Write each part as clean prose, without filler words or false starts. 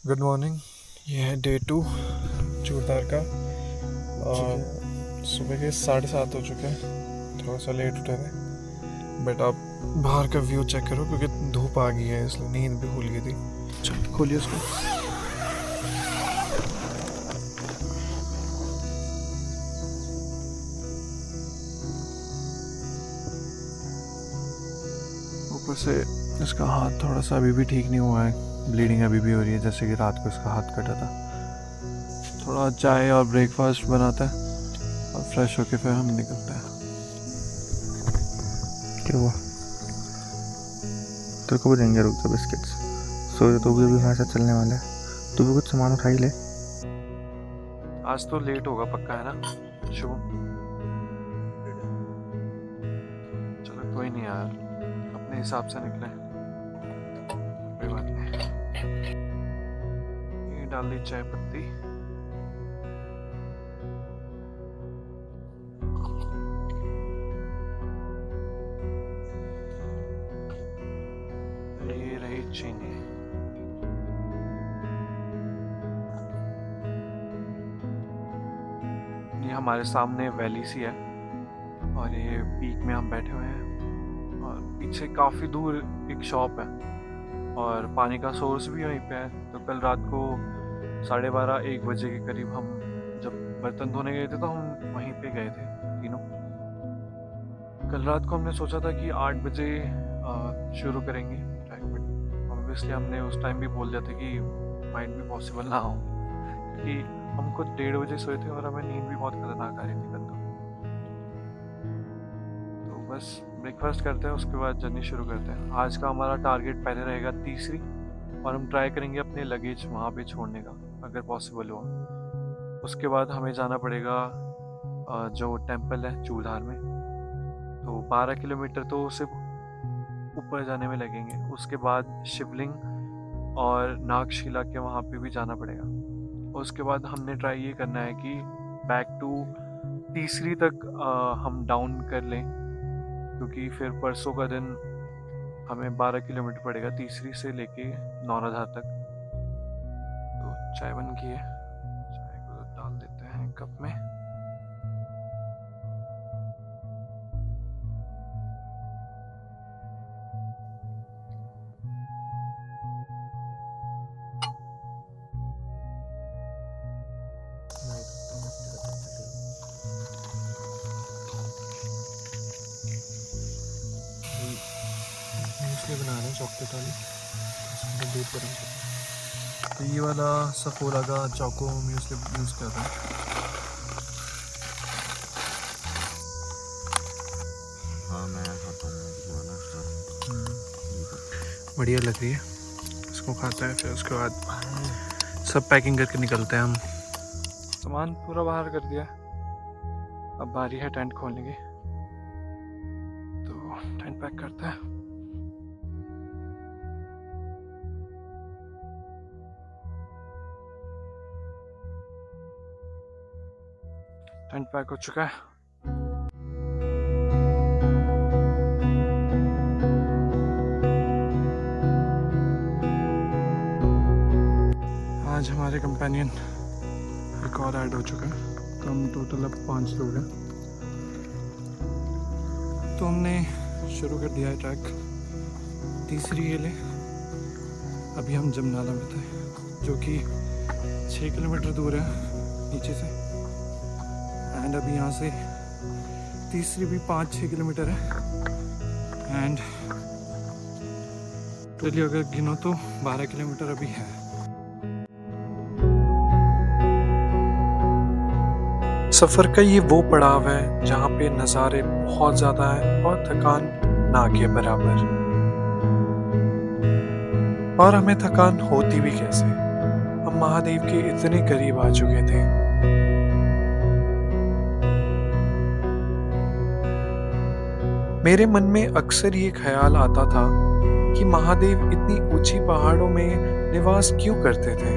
Good morning. ये है day 2 churidar का। और सुबह के 7:30 हो चुके हैं, थोड़ा सा लेट उठे थे। बट आप बाहर का व्यू चेक करो क्योंकि धूप आ गई है, इसलिए नींद भी भूल गई थी। चलो खोलिए उसको। ऊपर से इसका हाथ थोड़ा सा अभी भी ठीक नहीं हुआ है, ब्लीडिंग अभी भी हो रही है, जैसे कि रात को इसका हाथ कटा था। थोड़ा चाय और ब्रेकफास्ट बनाता है और फ्रेश होके फिर हम निकलते हैं। क्या हुआ? तेरे को भी देंगे, रुक जा। बिस्किट्स सो तू भी अभी हमारे साथ चलने वाला है, तू भी कुछ सामान उठा ही ले। आज तो लेट होगा पक्का, है ना शुभम? चलो कोई नहीं यार, अपने हिसाब से निकले, कोई बात नहीं। ये डाल दी चाय पत्ती। ये रही चीनी। ये हमारे सामने वैली सी है और ये पीक में हम बैठे हुए हैं और पीछे काफ़ी दूर एक शॉप है और पानी का सोर्स भी वहीं पे है। तो कल रात को 12:30-1 बजे के करीब हम जब बर्तन धोने गए थे तो हम वहीं पे गए थे तीनों। कल रात को हमने सोचा था कि 8 बजे शुरू करेंगे ट्रैक, बट ऑब्वियसली हमने उस टाइम भी बोल दिया था कि माइट भी पॉसिबल ना हो, क्योंकि हम खुद 1:30 बजे सोए थे और हमें नींद भी बहुत खतरनाक आ रही थी कल तो बस ब्रेकफास्ट करते हैं, उसके बाद जर्नी शुरू करते हैं। आज का हमारा टारगेट पहले रहेगा तीसरी, और हम ट्राई करेंगे अपने लगेज वहाँ पे छोड़ने का अगर पॉसिबल हो। उसके बाद हमें जाना पड़ेगा जो टेंपल है चूड़धार में, तो 12 किलोमीटर तो सिर्फ ऊपर जाने में लगेंगे। उसके बाद शिवलिंग और नागशिला के वहाँ पे भी जाना पड़ेगा। उसके बाद हमने ट्राई ये करना है कि बैक टू तीसरी तक हम डाउन कर लें, क्योंकि फिर परसों का दिन हमें 12 किलोमीटर पड़ेगा तीसरी से लेके नौराधार तक। तो चाय बन गई है, चाय को डाल देते हैं कप में। इसलिए बना रहे हैं चॉकलेट वाली, इसमें दूध गर्म करना। तो ये वाला सफोला का चौको म्यूस्ली यूज़ कर रहा है। हाँ, मैं खाता हूँ। बढ़िया लग रही है, इसको खाता है फिर उसके बाद सब पैकिंग करके निकलते हैं हम। सामान पूरा बाहर कर दिया, अब बारी है टेंट खोलने की, तो टेंट पैक करते हैं। टेंट पैक हो चुका है। आज हमारे कंपेनियन एक और ऐड हो चुका है, तो हम टोटल अब 5 लोग हैं। तो हमने शुरू कर दिया है ट्रैक तीसरी ये ले। अभी हम जमनाला में थे, जो कि 6 किलोमीटर दूर है नीचे से, एंड अभी यहाँ से तीसरी भी 5-6 किलोमीटर है, एंड टोटली अगर गिनो तो 12 किलोमीटर अभी है। सफ़र का ये वो पड़ाव है जहाँ पे नज़ारे बहुत ज़्यादा है और थकान ना के बराबर। और हमें थकान होती भी कैसे, हम महादेव के इतने करीब आ चुके थे। मेरे मन में अक्सर ये ख्याल आता था कि महादेव इतनी ऊंची पहाड़ों में निवास क्यों करते थे।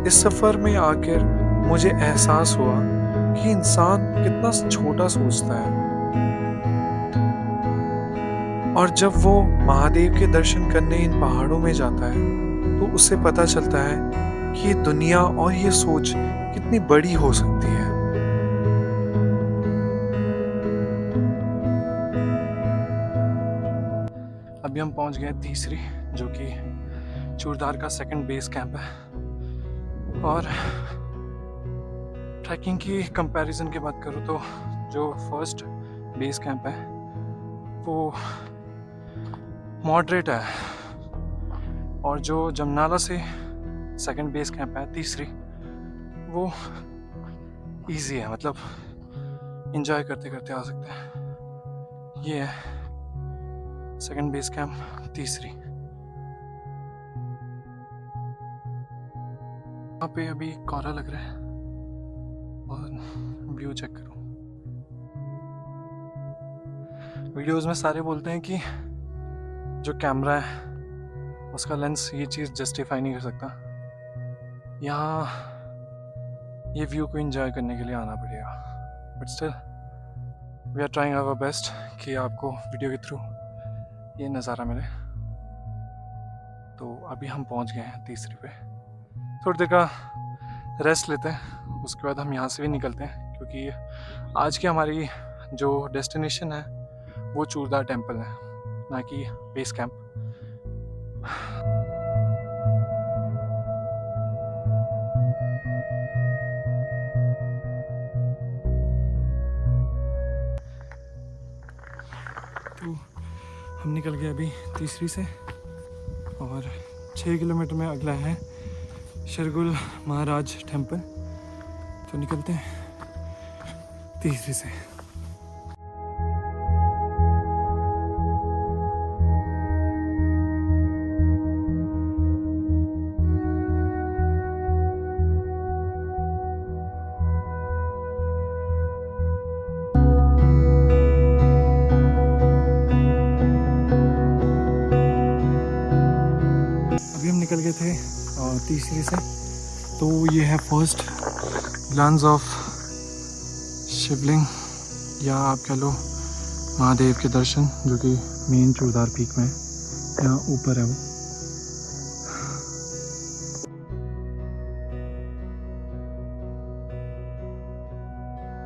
इस सफ़र में आकर मुझे एहसास हुआ कि इंसान कितना छोटा सोचता है, और जब वो महादेव के दर्शन करने इन पहाड़ों में जाता है तो उससे पता चलता है कि ये दुनिया और ये सोच कितनी बड़ी हो सकती है। अभी हम पहुंच गए तीसरी, जो कि चूरदार का सेकंड बेस कैंप है। और ट्रैकिंग की कंपैरिजन की बात करूँ तो जो फर्स्ट बेस कैंप है वो मॉडरेट है, और जो जमनाला से सेकंड बेस कैंप है तीसरी, वो इजी है, मतलब इंजॉय करते करते आ सकते हैं। ये है सेकंड बेस कैंप तीसरी। यहाँ पे अभी कोहरा लग रहा है और व्यू चेक करो। वीडियोस में सारे बोलते हैं कि जो कैमरा है उसका लेंस ये चीज़ जस्टिफाई नहीं कर सकता। यहाँ ये व्यू को एंजॉय करने के लिए आना पड़ेगा, but still we are trying our best कि आपको वीडियो के थ्रू ये नज़ारा मिले। तो अभी हम पहुँच गए हैं तीसरी पे। थोड़ी देर का रेस्ट लेते हैं, उसके बाद हम यहाँ से भी निकलते हैं, क्योंकि आज की हमारी जो डेस्टिनेशन है वो चूरदार टेम्पल है, ना कि बेस कैंप। तो हम निकल गए अभी तीसरी से, और 6 किलोमीटर में अगला है शरगुल महाराज टेम्पल। तो निकलते हैं तीसरी से। अभी हम निकल गए थे तीसरी से। तो ये है फर्स्ट ग्लांस ऑफ शिवलिंग, या आप कह लो महादेव के दर्शन, जो कि मेन चूरदार पीक में यहाँ ऊपर है वो।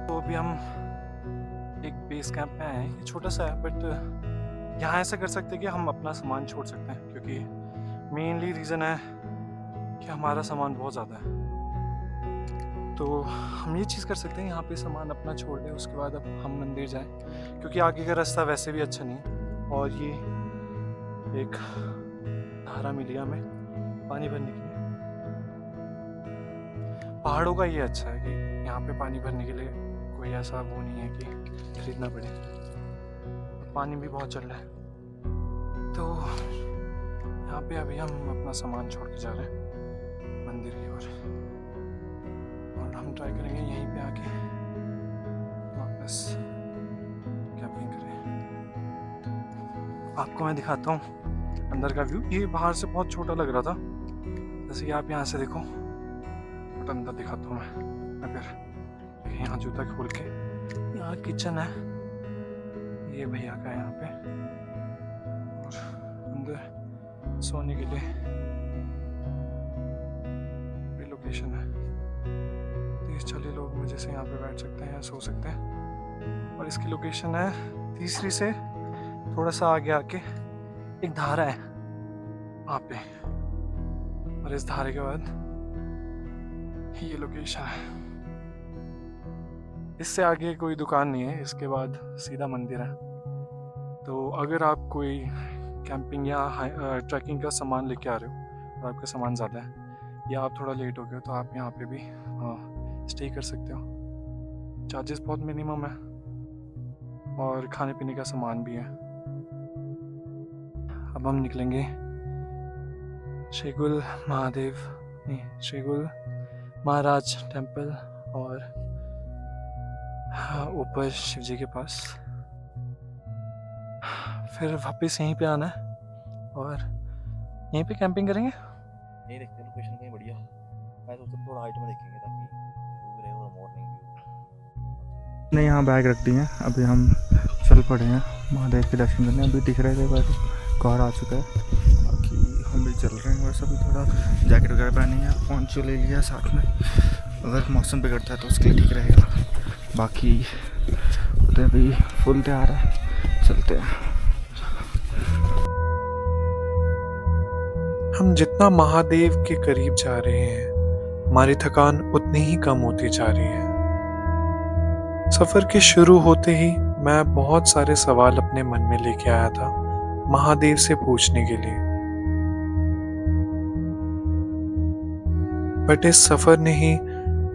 तो अभी हम एक बेस कैंप में आए हैं। ये छोटा सा है, बट यहाँ ऐसा कर सकते हैं कि हम अपना सामान छोड़ सकते हैं, क्योंकि मेनली रीज़न है कि हमारा सामान बहुत ज़्यादा है। तो हम ये चीज़ कर सकते हैं, यहाँ पे सामान अपना छोड़ दें, उसके बाद अब हम मंदिर जाएं, क्योंकि आगे का रास्ता वैसे भी अच्छा नहीं है। और ये एक धारा मिली हमें पानी भरने के लिए। पहाड़ों का ये अच्छा है कि यहाँ पे पानी भरने के लिए कोई ऐसा वो नहीं है कि खरीदना पड़े। पानी भी बहुत चल रहा है। तो यहाँ पे अभी हम अपना सामान छोड़ के जा रहे हैं मंदिर की ओर, और हम ट्राई करेंगे यहीं पे आके वापस कैंपिंग करें। आपको मैं दिखाता हूँ अंदर का व्यू। ये बाहर से बहुत छोटा लग रहा था, जैसे कि आप यहाँ से देखो, बट अंदर दिखाता हूँ मैं। अगर यहाँ जूता खोल के, यहाँ किचन है, ये भैया का है यहाँ पे, और अंदर सोने के लिए भी लोकेशन है। 30-40 लोग मजे से यहाँ पे बैठ सकते हैं या सो सकते हैं। और इसकी लोकेशन है तीसरी से थोड़ा सा आगे आके एक धारा है वहाँ पे, और इस धारे के बाद ये लोकेशन है। इससे आगे कोई दुकान नहीं है, इसके बाद सीधा मंदिर है। तो अगर आप कोई कैंपिंग या ट्रैकिंग का सामान लेके आ रहे हो और आपका सामान ज़्यादा है, या आप थोड़ा लेट हो गए, तो आप यहाँ पे भी स्टे कर सकते हो। चार्जेस बहुत मिनिमम है, और खाने पीने का सामान भी है। अब हम निकलेंगे शरगुल महाराज टेम्पल, और ऊपर शिव जी के पास। फिर वापस यहीं पे आना है, और यहीं पे कैंपिंग करेंगे। नहीं देखते लोकेशन कहीं बढ़िया। मैं सोचता थोड़ा हाइट में देखेंगे ताकि व्यू रहे और मॉर्निंग व्यू। ने यहाँ बैग रख दी है। अभी हम चल पड़े हैं महादेव के दर्शन करने। अभी दिख रहे थे पर कोहरा आ चुका है, बाकी हम में ही चल रहे हैं। वैसे अभी थोड़ा जैकेट वगैरह पहनी है, पोंचो ले लिया साथ में, अगर मौसम बिगड़ता है तो उसके लिए ठीक रहेगा। बाकी तो अभी फुल तैयार है, चलते हैं। हम जितना महादेव के करीब जा रहे हैं, हमारी थकान उतनी ही कम होती जा रही है। सफर के शुरू होते ही मैं बहुत सारे सवाल अपने मन में लेके आया था महादेव से पूछने के लिए, बट इस सफर ने ही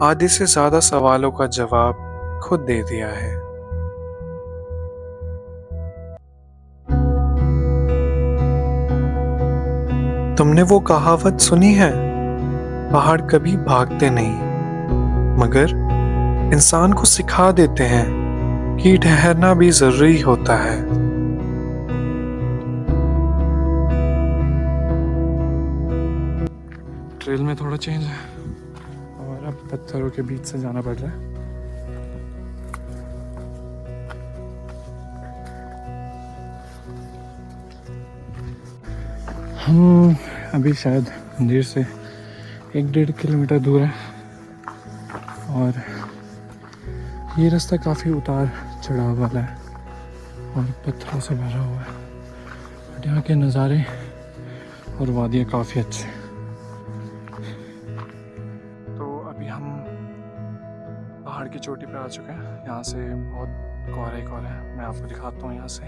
आधे से ज्यादा सवालों का जवाब खुद दे दिया है। तुमने वो कहावत सुनी है, पहाड़ कभी भागते नहीं, मगर इंसान को सिखा देते हैं कि ठहरना भी जरूरी होता है। ट्रेल में थोड़ा चेंज है और अब पत्थरों के बीच से जाना पड़ रहा है। हम अभी शायद मंदिर से 1-1.5 किलोमीटर दूर है और ये रास्ता काफ़ी उतार चढ़ाव वाला है और पत्थरों से भरा हुआ है, बट यहाँ के नज़ारे और वादियाँ काफ़ी अच्छे हैं। तो अभी हम पहाड़ की चोटी पे आ चुके हैं। यहाँ से बहुत कोहरा ही कोहरा है। मैं आपको दिखाता हूँ यहाँ से।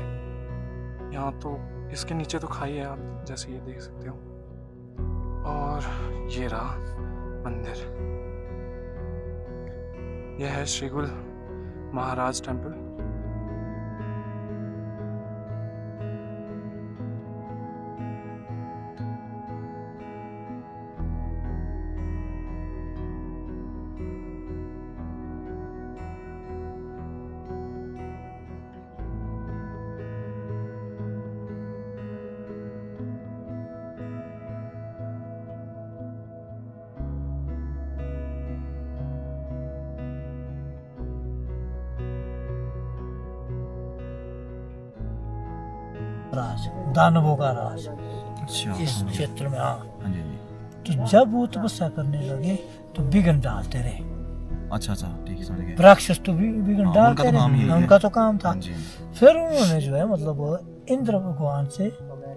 यहाँ तो इसके नीचे तो खाई है, आप जैसे ये देख सकते हो, और ये रहा मंदिर। यह है श्रीगुल महाराज टेम्पल। राज, दानवों का राज अच्छा इस क्षेत्र में। हाँ, हाँ जी, हाँ जी। तो जब वो तपस्या करने लगे तो विघ्न डालते रहे। अच्छा अच्छा, ठीक है, समझ गए। राक्षस तो विघ्न हाँ, डालते उनका तो काम रहे, यही है। उनका तो काम था। हाँ जी, फिर उन्होंने जो है मतलब इंद्र भगवान से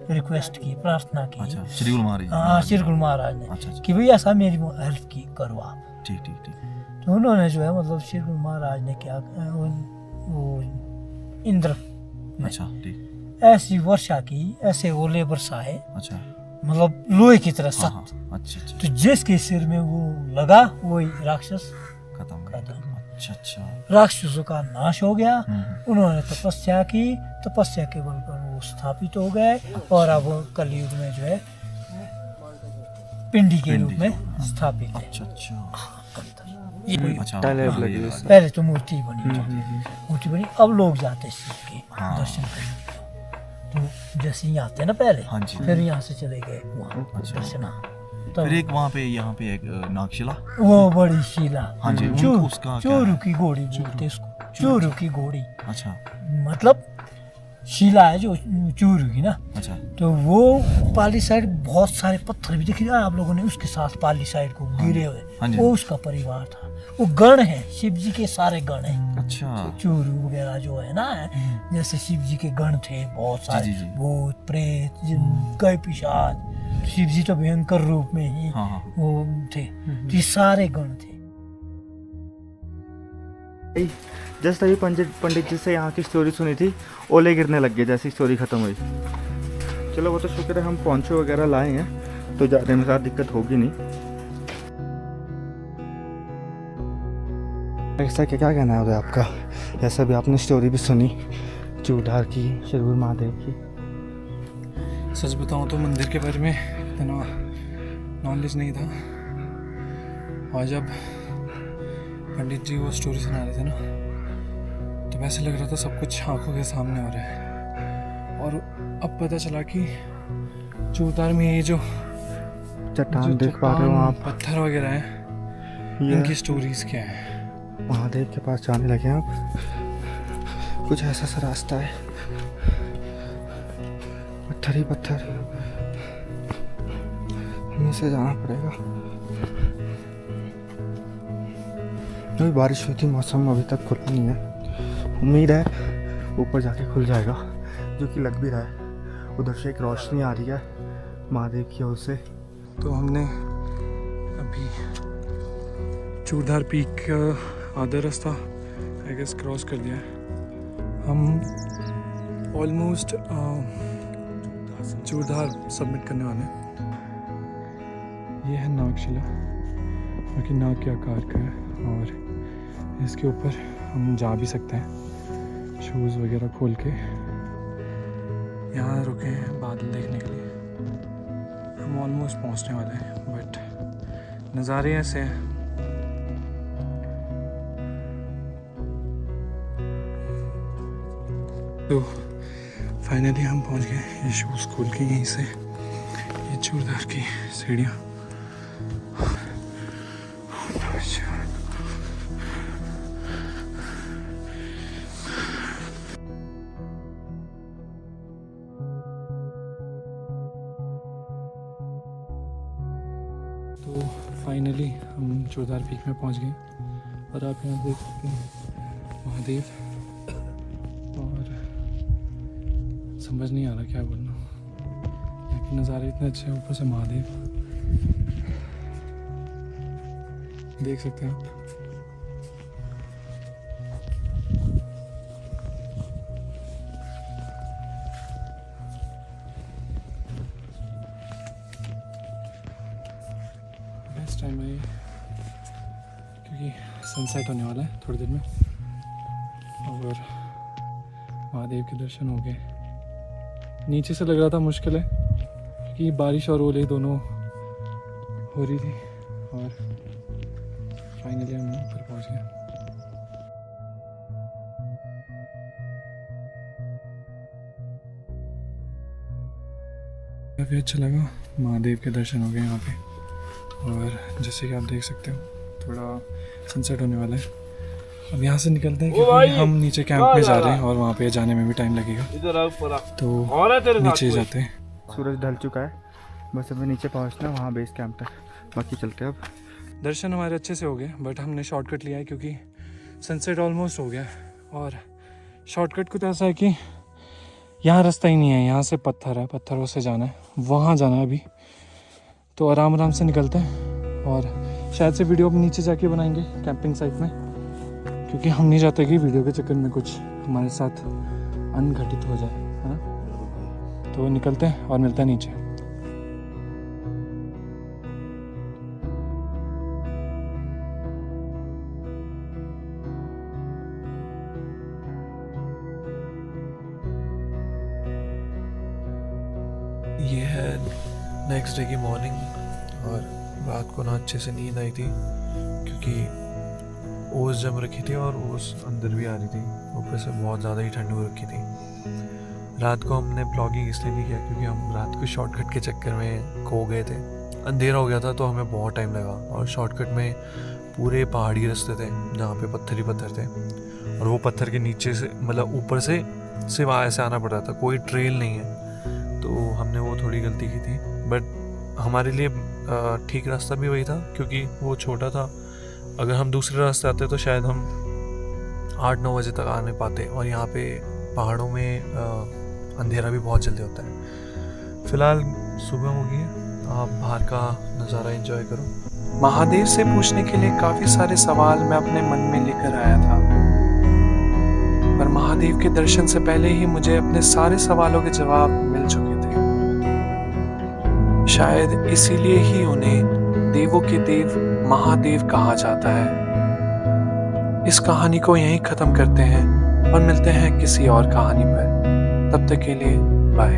रिक्वेस्ट की, प्रार्थना की। अच्छा, श्री गुरु महाराज। हाँ, श्रीगुरु महाराज ने अच्छा अच्छा, कि भाई ऐसा मेरी हेल्प की करो आप। ठीक ठीक ठीक। तो उन्होंने जो है मतलब श्रीगुरु महाराज ने क्या, वो इंद्र ने अच्छा ठीक। ऐसी वर्षा की, ऐसे ओले बरसाए, अच्छा मतलब लोहे की तरह हाँ हाँ, सख्त। अच्छा अच्छा, तो जिसके सिर में वो लगा वही राक्षस खत्म खत्म। अच्छा अच्छा। राक्षसों का नाश हो गया। हम्म, उन्होंने तपस्या की, तपस्या के बल पर वो स्थापित हो गए और अब वो कलयुग में जो है पिंडी के रूप में स्थापित है। अच्छा अच्छा ये कोई अच्छा। टाइलें हाँ, लगी ये हुई बात। पहले तो मूर्ति बनी थी, मूर्ति बनी, अब लोग जाते हैं शिव के हाँ। दर्शन करने। तो जैसे यहाँ आते ना पहले, हाँ जी। फिर यहाँ से चले गए वहाँ अच्छा। दर्शन। फिर एक वहाँ पे, यहाँ पे एक नागशिला। वो बड़ी शिला, हाँ जी, चोरू उनको उसका क्या चोरू है? की घोड़ी बोलते इसको, चोरू की घोड़ी। अच्छा मतलब शिला है जो चोरू की ना। अच्छा तो वो पाली साइड बहुत सारे पत्थर भी दिखे आप लोगों ने उसके साथ पाली साइड को गिरे हुए, हाँ जी। वो उसका परिवार था। वो गण है, शिव जी के सारे गण हैं। अच्छा चोरू वगैरह जो है ना, जैसे शिव जी के गण थे बहुत सारे, जी, जी। भूत प्रेत कई पिशाच। शिव जी तो भयंकर रूप में ही हाँ हाँ वो थे, तो ये सारे गण थे। जस्ट अभी पंडित जी से यहाँ की स्टोरी सुनी थी, ओले गिरने लग गए जैसी स्टोरी खत्म हुई। चलो वो तो शुक्र है हम पोंचो वगैरह लाए हैं, तो जाने में ज़्यादा दिक्कत होगी नहीं। ऐसा क्या कहना है उधर आपका? जैसा भी आपने स्टोरी भी सुनी चूड़धार की, श्रीगुरु महादेव की। सच बताऊं तो मंदिर के बारे में इतना नॉलेज नहीं था, और जब पंडित जी वो स्टोरी सुना रहे थे ना, तो वैसे लग रहा था सब कुछ आंखों के सामने हो रहा है। और अब पता चला कि चूड़धार में ये जो चट्टान देख पा रहे हो आप, पत्थर वगैरह हैं, ये इनकी स्टोरीज क्या है। महादेव के पास जाने लगे हैं आप। कुछ ऐसा सा रास्ता है, पत्थर ही पत्थर। यहीं से जाना पड़ेगा। अभी बारिश हुई थी, मौसम अभी तक खुला नहीं है। उम्मीद है ऊपर जाके खुल जाएगा, जो कि लग भी रहा है। उधर से एक रोशनी आ रही है महादेव की ओर से। तो हमने अभी चूड़धार पीक का आधा रास्ता आई गेस क्रॉस कर दिया है। हम ऑलमोस्ट चूड़धार सबमिट करने वाले हैं। ये है नागशिला, जो कि नाग के आकार का है, और इसके ऊपर हम जा भी सकते हैं शूज़ वगैरह खोल के। यहाँ रुके हैं बादल देखने के लिए। हम ऑलमोस्ट पहुँचने वाले हैं, बट नज़ारे ऐसे हैं। तो फाइनली हम पहुँच गए। ये शूज़ खोल के यहीं से ये चूड़धार की सीढ़ियाँ। तो फाइनली हम चूड़धार पीक में पहुंच गए, और आप यहाँ देख सकते हैं महादेव, और समझ नहीं आ रहा क्या बोलना। यहाँ के नज़ारे इतने अच्छे हैं, ऊपर से महादेव देख सकते हैं आप। बेस्ट टाइम है ये, क्योंकि सनसेट होने वाला है थोड़ी देर में, और महादेव के दर्शन हो गए। नीचे से लग रहा था मुश्किल है, क्योंकि बारिश और ओले दोनों हो रही थी, और फाइनली हम ऊपर पहुंच गए। काफ़ी अच्छा लगा, महादेव के दर्शन हो गए यहाँ पे, और जैसे कि आप देख सकते हो थोड़ा सनसेट होने वाला है। अब यहाँ से निकलते हैं, क्योंकि हम नीचे कैंप में जा रहे हैं, और वहाँ पे जाने में भी टाइम लगेगा, तो नीचे जाते हैं। सूरज ढल चुका है, बस अभी नीचे पहुँचना, वहाँ बेस कैंप तक। बाकी चलते हैं अब। दर्शन हमारे अच्छे से हो गए, बट हमने शॉर्टकट लिया है क्योंकि सनसेट ऑलमोस्ट हो गया, और शॉर्टकट कुछ ऐसा है कि यहाँ रास्ता ही नहीं है। यहाँ से पत्थर है, पत्थरों से जाना है, वहाँ जाना है अभी। तो आराम आराम से निकलते हैं, और शायद से वीडियो अब नीचे जाके बनाएंगे कैंपिंग साइट में, क्योंकि हम नहीं चाहते कि वीडियो के चक्कर में कुछ हमारे साथ अनघटित हो जाए, है ना। तो निकलते हैं और मिलते हैं नीचे। ये है नेक्स्ट डे की मॉर्निंग, और रात को ना अच्छे से नींद आई थी, क्योंकि ओस जम रखी थी और ओस अंदर भी आ रही थी, ऊपर से बहुत ज़्यादा ही ठंड हो रखी थी। रात को हमने ब्लॉगिंग इसलिए नहीं किया क्योंकि हम रात को शॉर्टकट के चक्कर में खो गए थे। अंधेरा हो गया था, तो हमें बहुत टाइम लगा, और शॉर्टकट में पूरे पहाड़ी रास्ते थे जहाँ पे पत्थर ही पत्थर थे, और वो पत्थर के नीचे से मतलब ऊपर से सिर्फ ऐसे आना पड़ रहा था, कोई ट्रेल नहीं है। तो हमने वो थोड़ी गलती की थी, बट हमारे लिए ठीक रास्ता भी वही था, क्योंकि वो छोटा था। अगर हम दूसरे रास्ते आते तो शायद हम 8-9 बजे तक आने पाते, और यहाँ पे पहाड़ों में अंधेरा भी बहुत जल्दी होता है। फिलहाल सुबह हो गई है, आप बाहर का नज़ारा एंजॉय करो। महादेव से पूछने के लिए काफ़ी सारे सवाल मैं अपने मन में लेकर आया था, पर महादेव के दर्शन से पहले ही मुझे अपने सारे सवालों के जवाब मिल चुके थे। शायद इसीलिए ही उन्हें देवों के देव महादेव कहा जाता है। इस कहानी को यहीं ख़त्म करते हैं, और मिलते हैं किसी और कहानी पर। तब तक के लिए बाय।